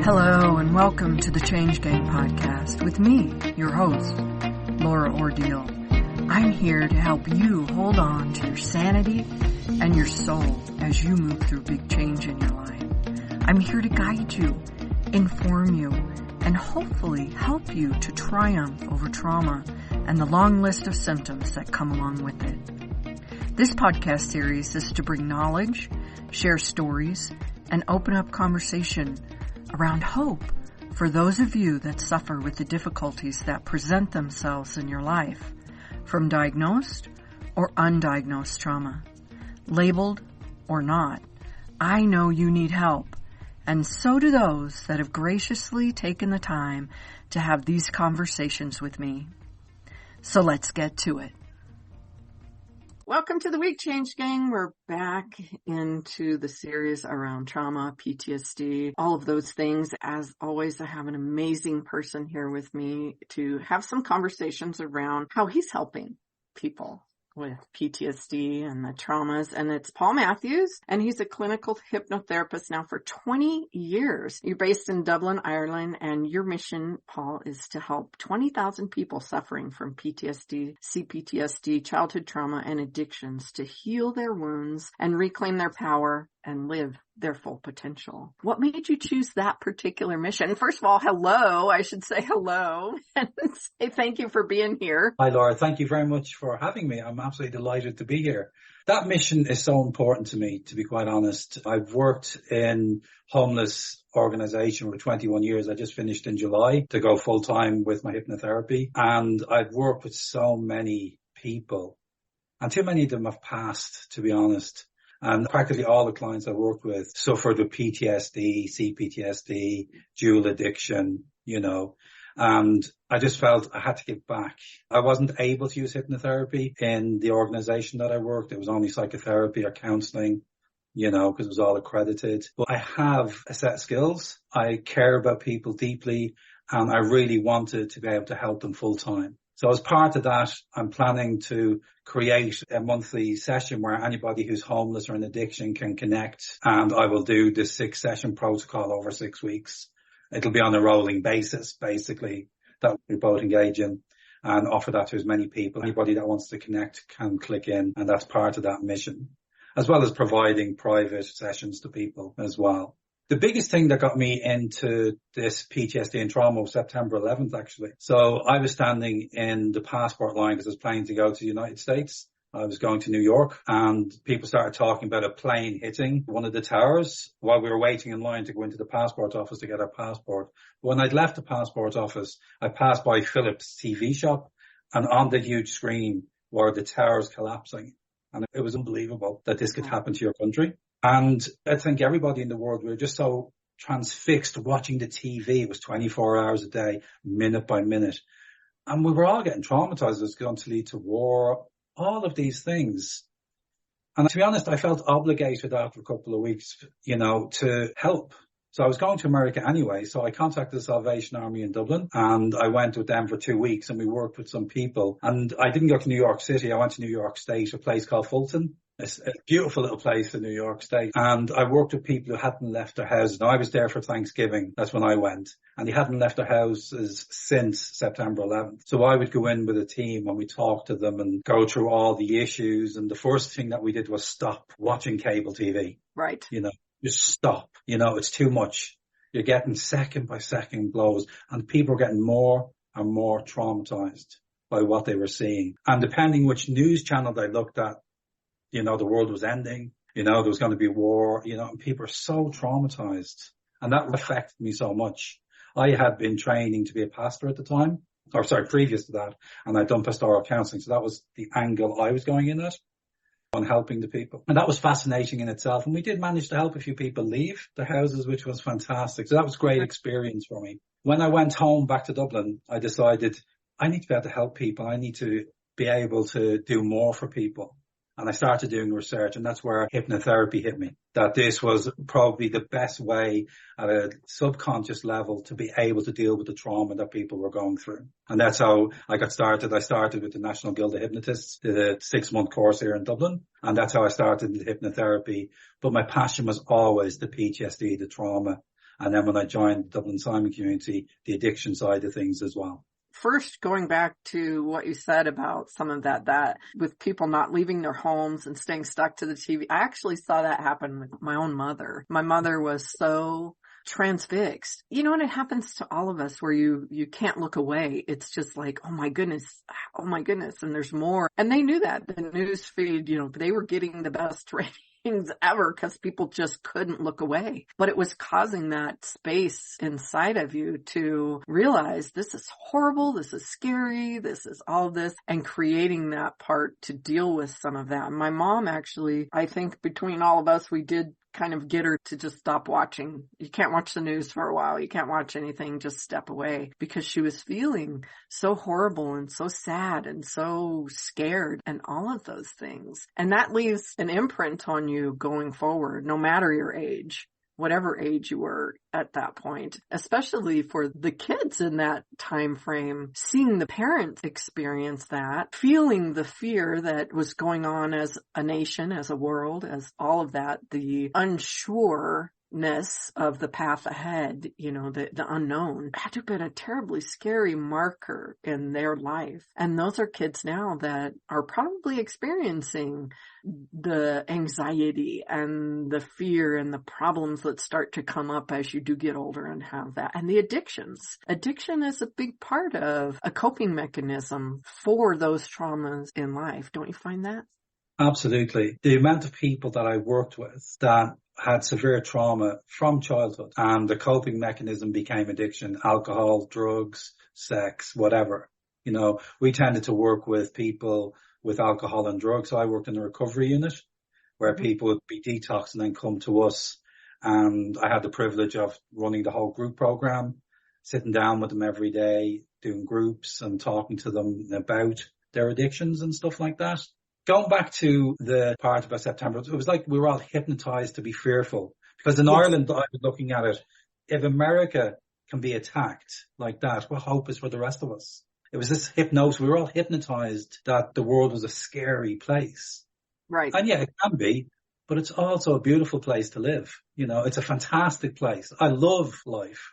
Hello and welcome to the Change Gang podcast with me, your host, Laura Ordile. I'm here to help you hold on to your sanity and your soul as you move through big change in your life. I'm here to guide you, inform you, and hopefully help you to triumph over trauma and the long list of symptoms that come along with it. This podcast series is to bring knowledge, share stories, and open up conversation around hope for those of you that suffer with the difficulties that present themselves in your life, from diagnosed or undiagnosed trauma. Labeled or not, I know you need help, and so do those that have graciously taken the time to have these conversations with me. So let's get to it. Welcome to the week, Change Gang. We're back into the series around trauma, PTSD, all of those things. As always, I have an amazing person here with me to have some conversations around how he's helping people with PTSD and the traumas. And it's Paul Matthews, and he's a clinical hypnotherapist now for 20 years. You're based in Dublin, Ireland, and your mission, Paul, is to help 20,000 people suffering from PTSD, CPTSD, childhood trauma, and addictions to heal their wounds and reclaim their power and live their full potential. What made you choose that particular mission? First of all, hello. I should say hello and say thank you for being here. Hi, Laura. Thank you very much for having me. I'm absolutely delighted to be here. That mission is so important to me, to be quite honest. I've worked in homeless organization for 21 years. I just finished in July to go full time with my hypnotherapy. And I've worked with so many people, and too many of them have passed, to be honest. And practically all the clients I worked with suffered with PTSD, CPTSD, dual addiction, and I just felt I had to give back. I wasn't able to use hypnotherapy in the organization that I worked. It was only psychotherapy or counseling, because it was all accredited. But I have a set of skills. I care about people deeply, and I really wanted to be able to help them full time. So as part of that, I'm planning to create a monthly session where anybody who's homeless or in addiction can connect, and I will do this 6-session protocol over 6 weeks. It'll be on a rolling basis, basically, that we both engage in, and offer that to as many people. Anybody that wants to connect can click in, and that's part of that mission, as well as providing private sessions to people as well. The biggest thing that got me into this PTSD and trauma was September 11th, actually. So I was standing in the passport line because I was planning to go to the United States. I was going to New York, and people started talking about a plane hitting one of the towers while we were waiting in line to go into the passport office to get our passport. When I'd left the passport office, I passed by Philips TV shop, and on the huge screen were the towers collapsing. And it was unbelievable that this could happen to your country. And I think everybody in the world, we were just so transfixed watching the TV. It was 24 hours a day, minute by minute. And we were all getting traumatized. It was going to lead to war, all of these things. And to be honest, I felt obligated after a couple of weeks, to help. So I was going to America anyway. So I contacted the Salvation Army in Dublin, and I went with them for 2 weeks, and we worked with some people. And I didn't go to New York City. I went to New York State, a place called Fulton. It's a beautiful little place in New York State. And I worked with people who hadn't left their houses. Now, I was there for Thanksgiving. That's when I went. And they hadn't left their houses since September 11th. So I would go in with a team and we talked to them and go through all the issues. And the first thing that we did was stop watching cable TV. Right. Just stop. It's too much. You're getting second by second blows. And people are getting more and more traumatized by what they were seeing. And depending which news channel they looked at, the world was ending, there was going to be war, and people are so traumatized. And that affected me so much. I had been training to be a pastor at the time, previous to that, and I'd done pastoral counseling. So that was the angle I was going in at, on helping the people. And that was fascinating in itself. And we did manage to help a few people leave their houses, which was fantastic. So that was a great experience for me. When I went home back to Dublin, I decided I need to be able to help people. I need to be able to do more for people. And I started doing research, and that's where hypnotherapy hit me, that this was probably the best way at a subconscious level to be able to deal with the trauma that people were going through. And that's how I got started. I started with the National Guild of Hypnotists, did a 6-month course here in Dublin. And that's how I started in hypnotherapy. But my passion was always the PTSD, the trauma. And then when I joined the Dublin Simon community, the addiction side of things as well. First, going back to what you said about some of that with people not leaving their homes and staying stuck to the TV, I actually saw that happen with my own mother. My mother was so transfixed. You know, and it happens to all of us where you can't look away. It's just like, oh my goodness, and there's more. And they knew that. The news feed, you know, they were getting the best ratings ever because people just couldn't look away. But it was causing that space inside of you to realize this is horrible, this is scary, this is all of this, and creating that part to deal with some of that. My mom actually, I think between all of us, we did kind of get her to just stop watching. You can't watch the news for a while. You can't watch anything. Just step away, because she was feeling so horrible and so sad and so scared and all of those things. And that leaves an imprint on you going forward, no matter your age. Whatever age you were at that point, especially for the kids in that time frame, seeing the parents experience that, feeling the fear that was going on as a nation, as a world, as all of that, the unsureness of the path ahead, you know, the unknown, had to have been a terribly scary marker in their life. And those are kids now that are probably experiencing the anxiety and the fear and the problems that start to come up as you do get older and have that. And the addictions. Addiction is a big part of a coping mechanism for those traumas in life. Don't you find that? Absolutely. The amount of people that I worked with that had severe trauma from childhood and the coping mechanism became addiction, alcohol, drugs, sex, whatever. You know, we tended to work with people with alcohol and drugs. So I worked in a recovery unit where people would be detoxed and then come to us. And I had the privilege of running the whole group program, sitting down with them every day, doing groups and talking to them about their addictions and stuff like that. Going back to the part about September, it was like we were all hypnotized to be fearful. Because in Ireland, I was looking at it, if America can be attacked like that, what hope is for the rest of us? It was this hypnosis. We were all hypnotized that the world was a scary place. Right. And yeah, it can be, but it's also a beautiful place to live. You know, it's a fantastic place. I love life.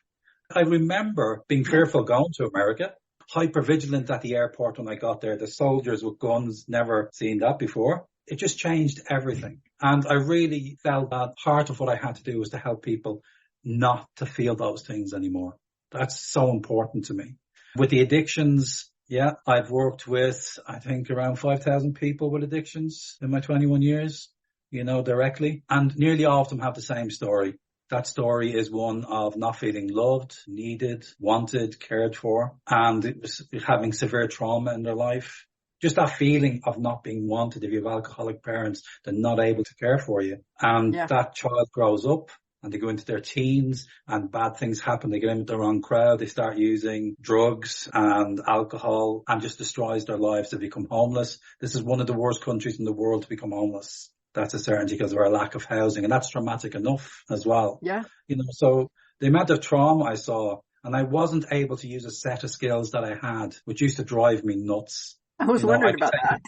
I remember being fearful going to America. Hyper vigilant at the airport when I got there. The soldiers with guns, never seen that before. It just changed everything. And I really felt that part of what I had to do was to help people not to feel those things anymore. That's so important to me. With the addictions, yeah, I've worked with, I think, around 5,000 people with addictions in my 21 years, you know, directly. And nearly all of them have the same story. That story is one of not feeling loved, needed, wanted, cared for, and it was having severe trauma in their life. Just that feeling of not being wanted. If you have alcoholic parents, they're not able to care for you. And that child grows up and they go into their teens and bad things happen. They get into the wrong crowd. They start using drugs and alcohol and just destroys their lives. They become homeless. This is one of the worst countries in the world to become homeless. That's a certainty because of our lack of housing. And that's traumatic enough as well. Yeah. You know, so the amount of trauma I saw, and I wasn't able to use a set of skills that I had, which used to drive me nuts. I was wondering about that.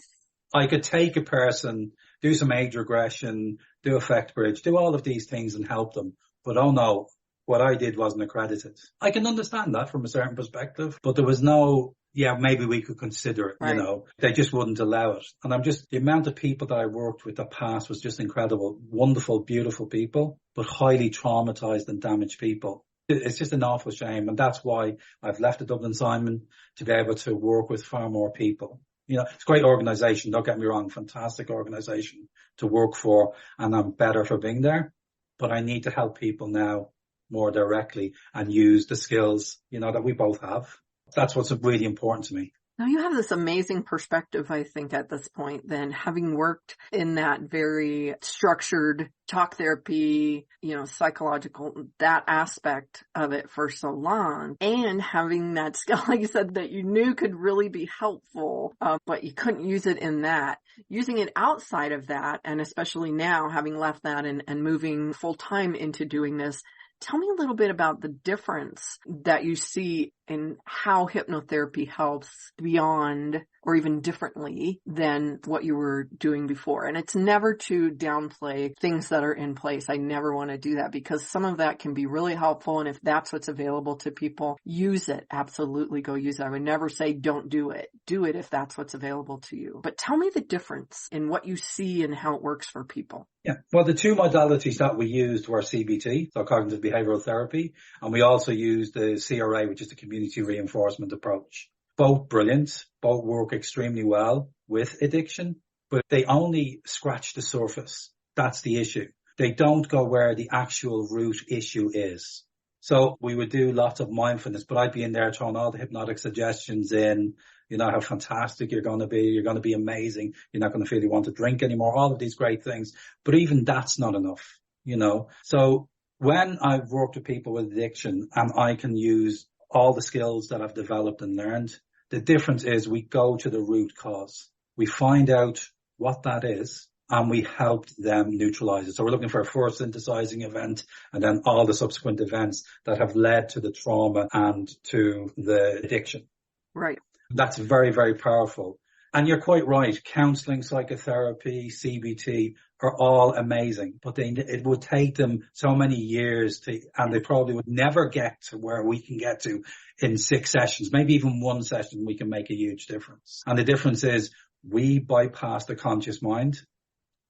I could take a person, do some age regression, do effect bridge, do all of these things and help them. But oh no, what I did wasn't accredited. I can understand that from a certain perspective, but there was no, maybe we could consider it, you know, they just wouldn't allow it. And the amount of people that I worked with that passed was just incredible. Wonderful, beautiful people, but highly traumatized and damaged people. It's just an awful shame. And that's why I've left the Dublin Simon to be able to work with far more people. You know, it's a great organization. Don't get me wrong. Fantastic organization to work for. And I'm better for being there, but I need to help people now more directly and use the skills, you know, that we both have. That's what's really important to me. Now you have this amazing perspective, I think, at this point, then having worked in that very structured talk therapy, you know, psychological, that aspect of it for so long, and having that skill, like you said, that you knew could really be helpful, but you couldn't use it in that. Using it outside of that, and especially now having left that and moving full time into doing this, tell me a little bit about the difference that you see in how hypnotherapy helps beyond or even differently than what you were doing before. And it's never to downplay things that are in place. I never want to do that because some of that can be really helpful. And if that's what's available to people, use it. Absolutely go use it. I would never say don't do it. Do it if that's what's available to you. But tell me the difference in what you see and how it works for people. Yeah. Well, the two modalities that we used were CBT, so cognitive behavioral therapy, and we also used the CRA, which is the community reinforcement approach. Both brilliant, both work extremely well with addiction, but they only scratch the surface. That's the issue. They don't go where the actual root issue is. So we would do lots of mindfulness, but I'd be in there throwing all the hypnotic suggestions in, you know, how fantastic you're going to be. You're going to be amazing. You're not going to feel you want to drink anymore. All of these great things. But even that's not enough, you know. So when I've worked with people with addiction and I can use all the skills that I've developed and learned, the difference is we go to the root cause. We find out what that is and we help them neutralize it. So we're looking for a first synthesizing event and then all the subsequent events that have led to the trauma and to the addiction. Right. That's very, very powerful. And you're quite right. Counseling, psychotherapy, CBT are all amazing, but it would take them so many years and they probably would never get to where we can get to in 6 sessions. Maybe even 1 session, we can make a huge difference. And the difference is we bypass the conscious mind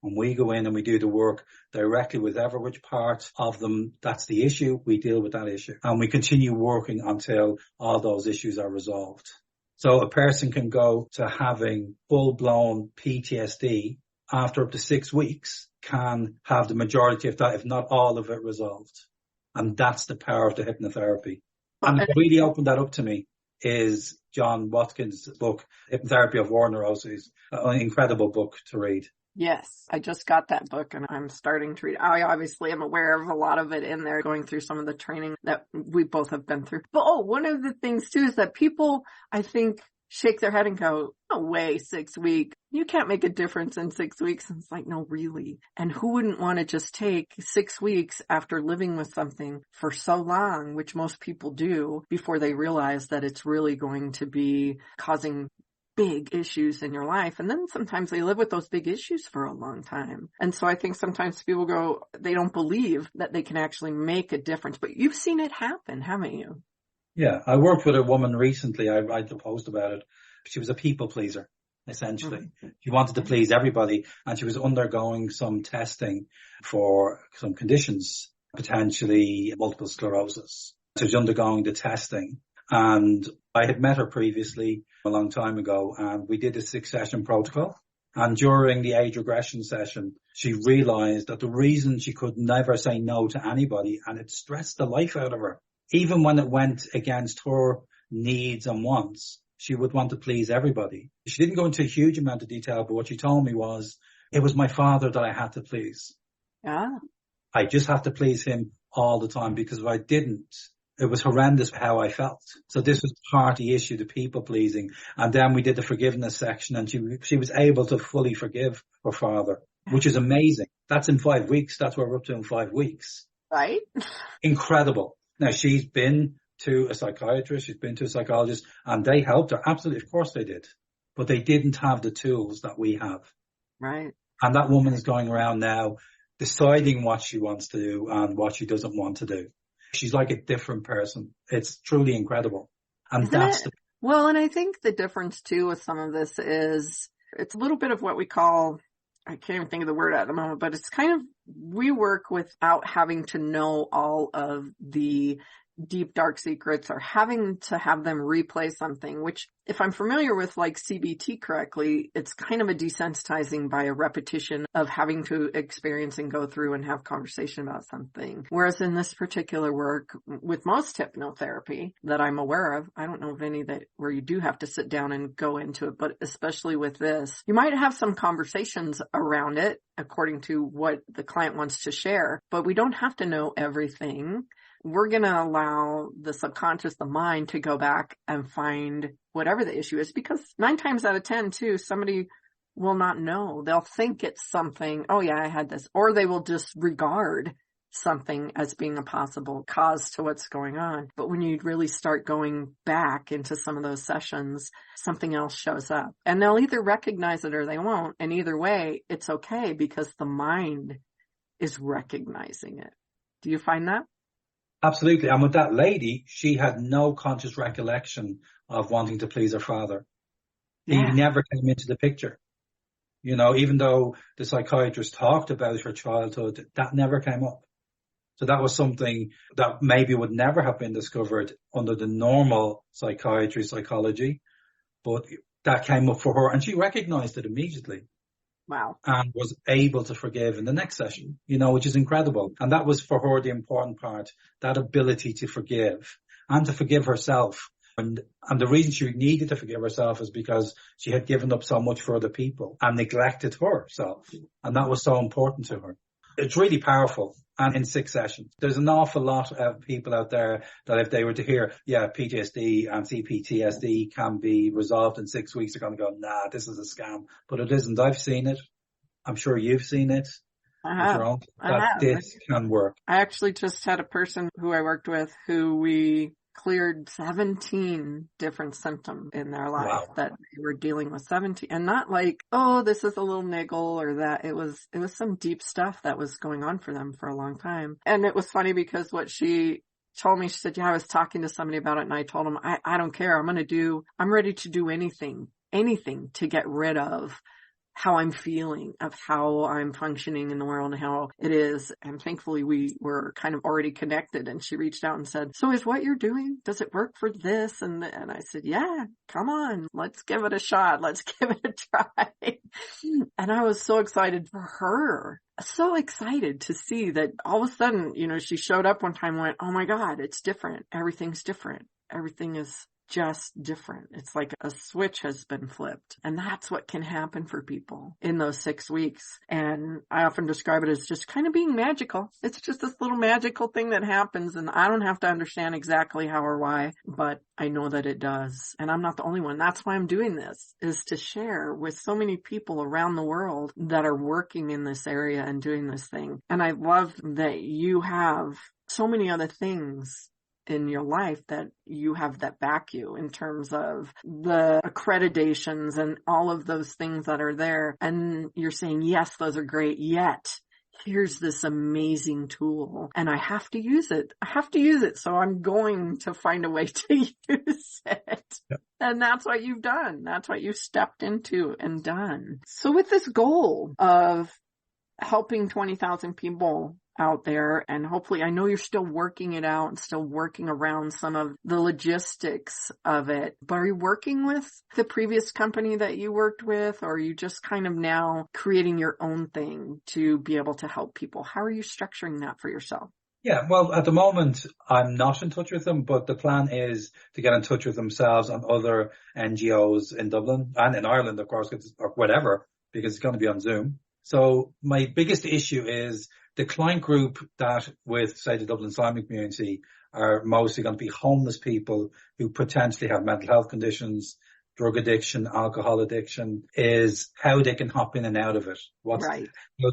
and we go in and we do the work directly with which part of them that's the issue. We deal with that issue and we continue working until all those issues are resolved. So a person can go to having full-blown PTSD after up to 6 weeks, can have the majority of that, if not all of it, resolved. And that's the power of the hypnotherapy. And what really opened that up to me is John Watkins' book, Hypnotherapy of War Neuroses, an incredible book to read. Yes, I just got that book and I'm starting to read. I obviously am aware of a lot of it in there, going through some of the training that we both have been through. But one of the things too is that people, I think, shake their head and go, no way, 6 weeks. You can't make a difference in 6 weeks. And it's like, no, really. And who wouldn't want to just take 6 weeks after living with something for so long, which most people do, before they realize that it's really going to be causing big issues in your life. And then sometimes they live with those big issues for a long time. And so I think sometimes people go, they don't believe that they can actually make a difference, but you've seen it happen, haven't you? Yeah. I worked with a woman recently. I wrote a post about it. She was a people pleaser, essentially. Mm-hmm. She wanted to please everybody and she was undergoing some testing for some conditions, potentially multiple sclerosis. So she was undergoing the testing. And I had met her previously a long time ago and we did a 6-session protocol. And during the age regression session, she realized that the reason she could never say no to anybody, and it stressed the life out of her, even when it went against her needs and wants, she would want to please everybody. She didn't go into a huge amount of detail, but what she told me was, it was my father that I had to please. Yeah. I just have to please him all the time because if I didn't, it was horrendous how I felt. So this was part of the issue, the people pleasing. And then we did the forgiveness section and she was able to fully forgive her father, which is amazing. That's in 5 weeks. That's what we're up to in 5 weeks. Right. Incredible. Now she's been to a psychiatrist, she's been to a psychologist and they helped her. Absolutely. Of course they did. But they didn't have the tools that we have. Right. And that woman is going around now deciding what she wants to do and what she doesn't want to do. She's like a different person. It's truly incredible. And Well, and I think the difference too with some of this is it's a little bit of what we call, I can't even think of the word at the moment, but it's kind of, we work without having to know all of the deep, dark secrets or having to have them replay something, which if I'm familiar with like CBT correctly, it's kind of a desensitizing by a repetition of having to experience and go through and have conversation about something. Whereas in this particular work with most hypnotherapy that I'm aware of, I don't know of any that where you do have to sit down and go into it, but especially with this, you might have some conversations around it according to what the client wants to share, but we don't have to know everything. We're going to allow the subconscious, the mind, to go back and find whatever the issue is, because 9 times out of 10 too, somebody will not know. They'll think it's something, oh yeah, I had this, or they will disregard something as being a possible cause to what's going on. But when you really start going back into some of those sessions, something else shows up. And they'll either recognize it or they won't. And either way, it's okay because the mind is recognizing it. Do you find that? Absolutely. And with that lady, she had no conscious recollection of wanting to please her father. Yeah. He never came into the picture. You know, even though the psychiatrist talked about her childhood, that never came up. So that was something that maybe would never have been discovered under the normal psychology, but that came up for her and she recognized it immediately. Wow. And was able to forgive in the next session, you know, which is incredible. And that was for her the important part, that ability to forgive and to forgive herself. And the reason she needed to forgive herself is because she had given up so much for other people and neglected herself. And that was so important to her. It's really powerful. And in 6 sessions, there's an awful lot of people out there that if they were to hear, yeah, PTSD and CPTSD can be resolved in 6 weeks, they're going to go, nah, this is a scam. But it isn't. I've seen it. I'm sure you've seen it. This can work. I actually just had a person who I worked with who we cleared 17 different symptoms in their life that they were dealing with 17, and not like, oh, this is a little niggle or that. It was some deep stuff that was going on for them for a long time. And it was funny because what she told me, she said, yeah, I was talking to somebody about it and I told them, I don't care. I'm ready to do anything to get rid of how I'm feeling, of how I'm functioning in the world and how it is. And thankfully we were kind of already connected, and she reached out and said, so is what you're doing, does it work for this? And I said, yeah, come on, let's give it a shot. Let's give it a try. And I was so excited for her. So excited to see that all of a sudden, you know, she showed up one time and went, oh my God, it's different. Everything's different. Everything is just different. It's like a switch has been flipped. And that's what can happen for people in those 6 weeks. And I often describe it as just kind of being magical. It's just this little magical thing that happens, and I don't have to understand exactly how or why, but I know that it does. And I'm not the only one. That's why I'm doing this, is to share with so many people around the world that are working in this area and doing this thing. And I love that you have so many other things in your life that you have that back you in terms of the accreditations and all of those things that are there. And you're saying, yes, those are great, yet here's this amazing tool and I have to use it. So I'm going to find a way to use it. Yep. And that's what you've done. That's what you stepped into and done. So with this goal of helping 20,000 people out there, and hopefully, I know you're still working it out and still working around some of the logistics of it, but are you working with the previous company that you worked with, or are you just kind of now creating your own thing to be able to help people? How are you structuring that for yourself? Yeah, well, at the moment, I'm not in touch with them, but the plan is to get in touch with themselves and other NGOs in Dublin and in Ireland, of course, or whatever, because it's going to be on Zoom. So my biggest issue is the client group that with, say, the Dublin Islamic community are mostly going to be homeless people who potentially have mental health conditions, drug addiction, alcohol addiction, is how they can hop in and out of it. How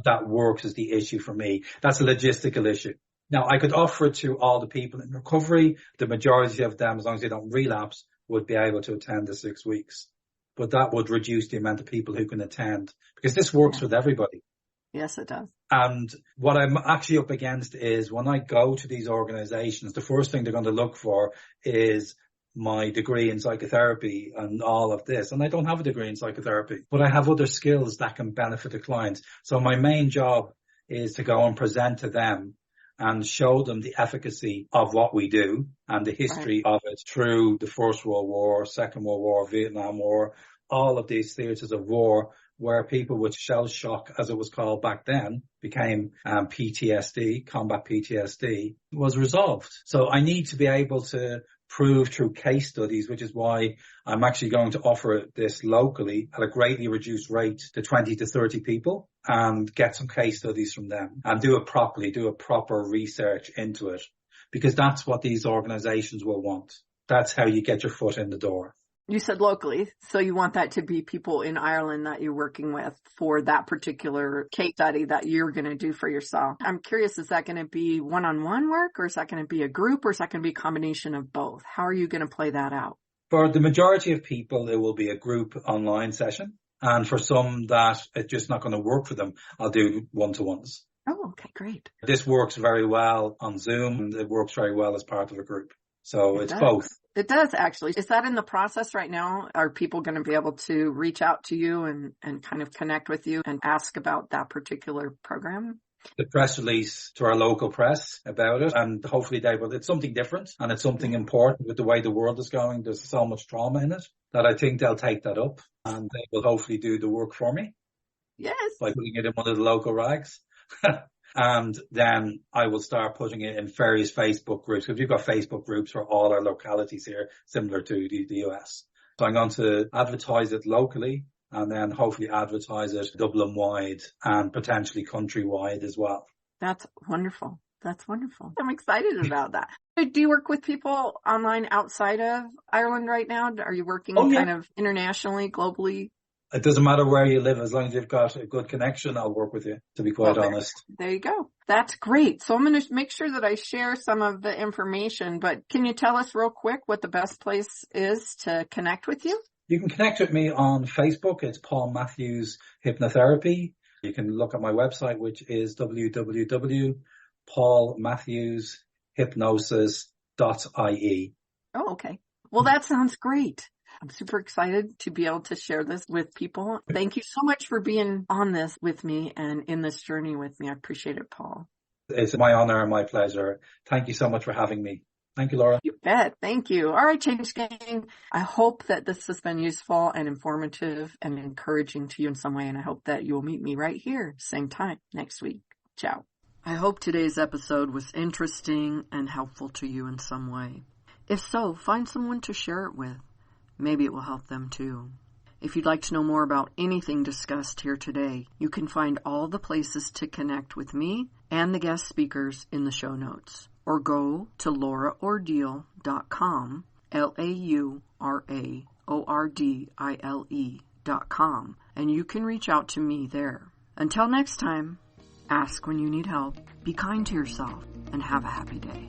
that works is the issue for me. That's a logistical issue. Now, I could offer it to all the people in recovery. The majority of them, as long as they don't relapse, would be able to attend the 6 weeks. But that would reduce the amount of people who can attend, because this works with everybody. Yes, it does. And what I'm actually up against is when I go to these organizations, the first thing they're going to look for is my degree in psychotherapy and all of this. And I don't have a degree in psychotherapy, but I have other skills that can benefit the clients. So my main job is to go and present to them and show them the efficacy of what we do and the history of it through the First World War, Second World War, Vietnam War, all of these theaters of war where people with shell shock, as it was called back then, became PTSD, combat PTSD, was resolved. So I need to be able to prove through case studies, which is why I'm actually going to offer this locally at a greatly reduced rate to 20 to 30 people and get some case studies from them and do it properly, do a proper research into it, because that's what these organizations will want. That's how you get your foot in the door. You said locally, so you want that to be people in Ireland that you're working with for that particular case study that you're going to do for yourself. I'm curious, is that going to be one-on-one work, or is that going to be a group, or is that going to be a combination of both? How are you going to play that out? For the majority of people, it will be a group online session. And for some that it's just not going to work for them, I'll do one-to-ones. Oh, okay, great. This works very well on Zoom, and it works very well as part of a group. So it's both. It does, actually. Is that in the process right now? Are people going to be able to reach out to you and kind of connect with you and ask about that particular program? The press release to our local press about it, and hopefully it's something different and it's something important with the way the world is going. There's so much trauma in it that I think they'll take that up and they will hopefully do the work for me. Yes. By putting it in one of the local rags. And then I will start putting it in various Facebook groups, because we've got Facebook groups for all our localities here, similar to the US. So I'm going to advertise it locally and then hopefully advertise it Dublin-wide and potentially countrywide as well. That's wonderful. That's wonderful. I'm excited about that. Do you work with people online outside of Ireland right now? Are you working kind of internationally, globally? It doesn't matter where you live. As long as you've got a good connection, I'll work with you, to be quite honest. There you go. That's great. So I'm going to make sure that I share some of the information, but can you tell us real quick what the best place is to connect with you? You can connect with me on Facebook. It's Paul Matthews Hypnotherapy. You can look at my website, which is www.paulmatthewshypnosis.ie. Oh, okay. Well, that sounds great. I'm super excited to be able to share this with people. Thank you so much for being on this with me and in this journey with me. I appreciate it, Paul. It's my honor and my pleasure. Thank you so much for having me. Thank you, Laura. You bet. Thank you. All right, Change Gang. I hope that this has been useful and informative and encouraging to you in some way. And I hope that you will meet me right here, same time next week. Ciao. I hope today's episode was interesting and helpful to you in some way. If so, find someone to share it with. Maybe it will help them too. If you'd like to know more about anything discussed here today, you can find all the places to connect with me and the guest speakers in the show notes. Or go to lauraordile.com, LauraOrdile.com, and you can reach out to me there. Until next time, ask when you need help, be kind to yourself, and have a happy day.